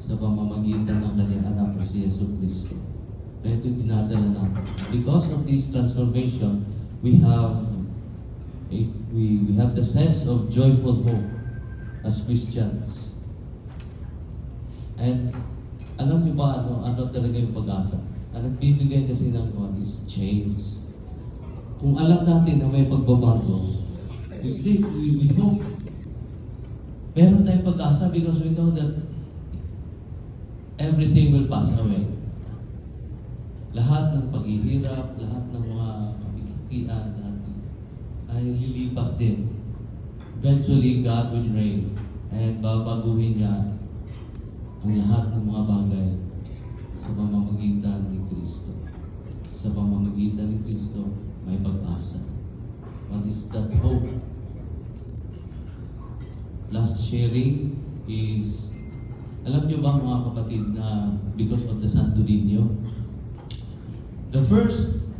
sa pamamagitan ng kanyang anak na si Yesu Cristo. Kaya ito'y dinadala natin. Because of this transformation, we have the sense of joyful hope as Christians. And alam niyo ba ano talaga yung pag-asa? Ang nagbibigay kasi ng God is change. Kung alam natin na may pagbabago, we hope. Meron tayong pag-asa because we know that everything will pass away. Lahat ng paghihirap, lahat ng mga pagkikitian, ay lilipas din. Eventually, God will reign and babaguhin niya ang lahat ng mga bagay sa pamamagitan ni Kristo. Sa pamamagitan ni Kristo, may pag-asa. What is that hope? Last sharing is, alam niyo ba mga kapatid na because of the Santo Niño, the first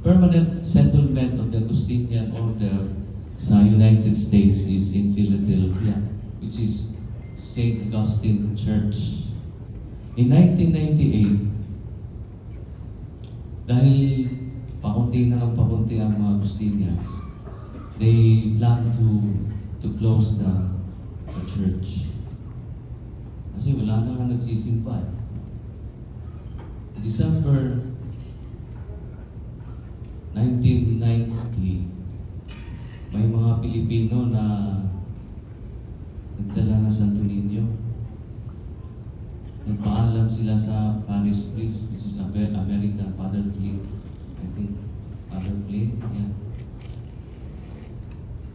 permanent settlement of the Augustinian order sa United States is in Philadelphia, which is St. Augustine Church. In 1998, dahil pakunti na ng pakunti ang mga Augustinians, they plan to close the church. Kasi wala na nga nagsisimba. December 1990, may mga Pilipino na nagdala ng Santo Niño. Nagpaalam sila sa parish priest, which is America, Father Flint. I think, Father Flint, yeah.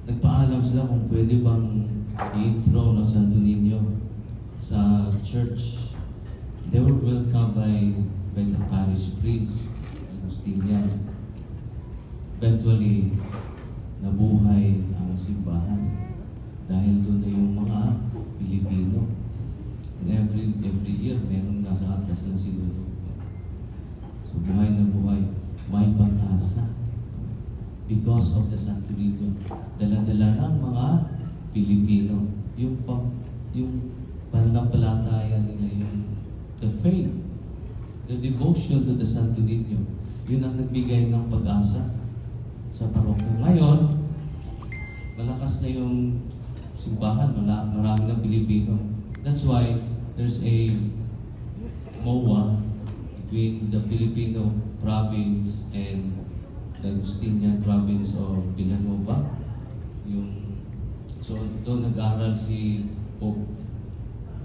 Nagpaalam sila kung pwede bang i-intro ng Santo Niño sa church. They were welcomed by the parish priest, Agustinian. Eventually, nabuhay ang simbahan dahil doon na yung mga Pilipino. And every year, meron nasa atas ng sinulog. So, buhay na buhay. May pag-asa. Because of the Santo Niño. Dala-dala ng mga Pilipino. Yung pananampalataya nila, the faith, the devotion to the Santo Niño. Yun ang nagbigay ng pag-asa sa parokya. Ngayon, malakas na yung simbahan, marami ng Pilipino. That's why there's a MOA between the Filipino province and the Agustinian province of Villanueva. So doon nag-aaral si Pope